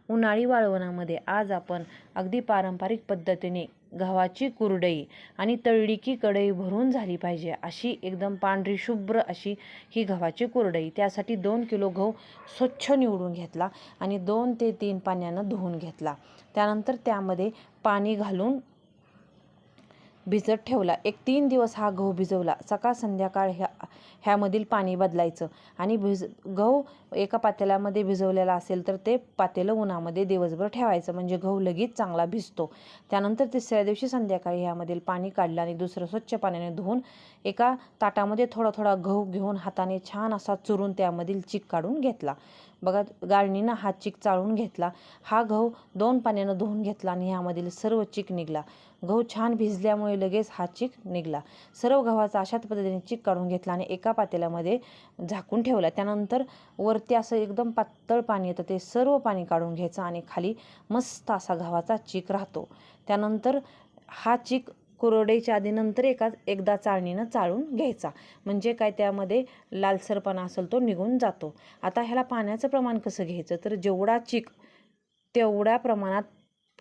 उन्हाळी वाळवणामध्ये आज आपण अगदी पारंपरिक पद्धतीने गव्हाची कुरडई आणि तळली की कढई भरून झाली पाहिजे अशी एकदम पांढरी शुभ्र अशी ही गव्हाची कुरडई। त्यासाठी 2 किलो गहू स्वच्छ निवडून घेतला आणि 2 ते 3 पाण्यानं धुवून घेतला। त्यानंतर त्यामध्ये पाणी घालून भिजत ठेवला। एक 3 दिवस हा गहू भिजवला। सकाळ संध्याकाळ ह्यामधील पाणी बदलायचं आणि गहू एका पातेल्यामध्ये भिजवलेला असेल तर ते पातेलं उन्हामध्ये दिवसभर ठेवायचं, म्हणजे गहू लगेच चांगला भिजतो। त्यानंतर तिसऱ्या दिवशी संध्याकाळी ह्यामधील पाणी काढलं आणि दुसरं स्वच्छ पाण्याने धुवून एका ताटामध्ये थोडा थोडा गहू घेऊन हाताने छान असा चुरून त्यामधील चीक काढून घेतला। बघा, गाळणीनं हा चीक चाळून घेतला। हा गहू 2 पाण्यानं धुवून घेतला आणि ह्यामधील सर्व चीक निघला। गहू छान भिजल्यामुळे लगेच हा चीक निघला। सर्व गव्हाचा अशाच पद्धतीने चीक काढून घेतला आणि एका पातेल्यामध्ये झाकून ठेवला। त्यानंतर वरती असं एकदम पातळ पाणी येतं, ते सर्व पाणी काढून घ्यायचं आणि खाली मस्त असा गव्हाचा चीक राहतो। त्यानंतर हा चीक कुरडईच्या आधी नंतर एकदा चाळणीनं चाळून घ्यायचा, म्हणजे काय त्यामध्ये लालसरपणा असेल तो निघून जातो। आता ह्याला पाण्याचं प्रमाण कसं घ्यायचं, तर जेवढा चीक तेवढ्या प्रमाणात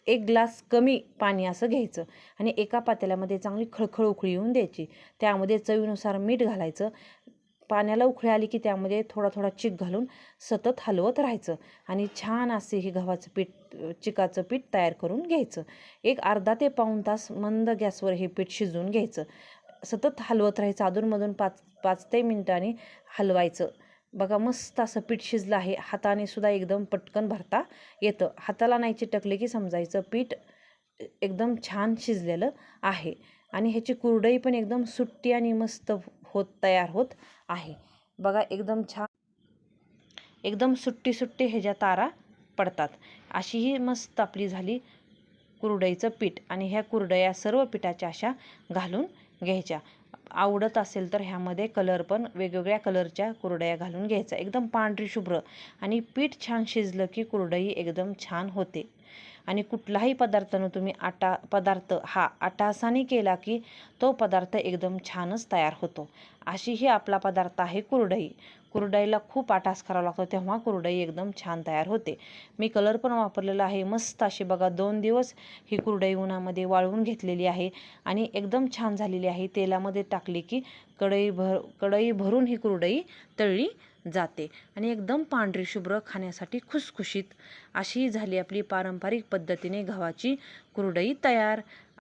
1 ग्लास कमी पाणी असं घ्यायचं आणि एका पातेल्यामध्ये चांगली खळखळ उकळी येऊन द्यायची। त्यामध्ये चवीनुसार मीठ घालायचं। पाण्याला उकळी आली की त्यामध्ये थोडा थोडा चीक घालून सतत हलवत राहायचं आणि छान असे हे गव्हाचं पीठ चिकाचं पीठ तयार करून घ्यायचं। एक अर्धा ते पाऊण तास मंद गॅसवर हे पीठ शिजवून घ्यायचं। सतत हलवत राहायचं, अधूनमधून 5 ते मिनिटांनी हलवायचं। बघा, मस्त असं पीठ शिजलं आहे। हाताने सुद्धा एकदम पटकन भरता येतं। हाताला नाही चिटकले की समजायचं पीठ एकदम छान शिजलेलं आहे आणि ह्याची कुरडई पण एकदम सुट्टी आणि मस्त तयार होत आहे। बघा, एकदम छान एकदम सुट्टी सुट्टी ह्याच्या तारा पडतात। अशी ही मस्त आपली झाली कुरडईचं पीठ आणि ह्या कुरडया सर्व पिठाच्या अशा घालून घ्यायच्या। आवडत असेल तर ह्यामध्ये कलर पण वेगवेगळ्या कलरच्या कुरडया घालून घ्यायचा। एकदम पांढरी शुभ्र आणि पीठ छान शिजलं की कुरडई एकदम छान होते। आणि कुठलाही पदार्थानं तुम्ही पदार्थ हा आटासाने केला की तो पदार्थ एकदम छानच तयार होतो। अशी ही आपला पदार्थ आहे कुरडई। कुरडईला खूप आटास करावा लागतो, तेव्हा कुरडई एकदम छान तयार होते। मी कलर पण वापरलेला आहे मस्त अशी। बघा, 2 दिवस ही कुरडई उन्हामध्ये वाळवून घेतलेली आहे आणि एकदम छान झालेली आहे। तेलामध्ये टाकली की कढई भरून ही कुरडई तळली जाते आणि एकदम पांढरी शुभ्र, खाण्यासाठी खुसखुशीत अशी झाली आपली पारंपरिक पद्धतीने गव्हाची कुरडई तयार।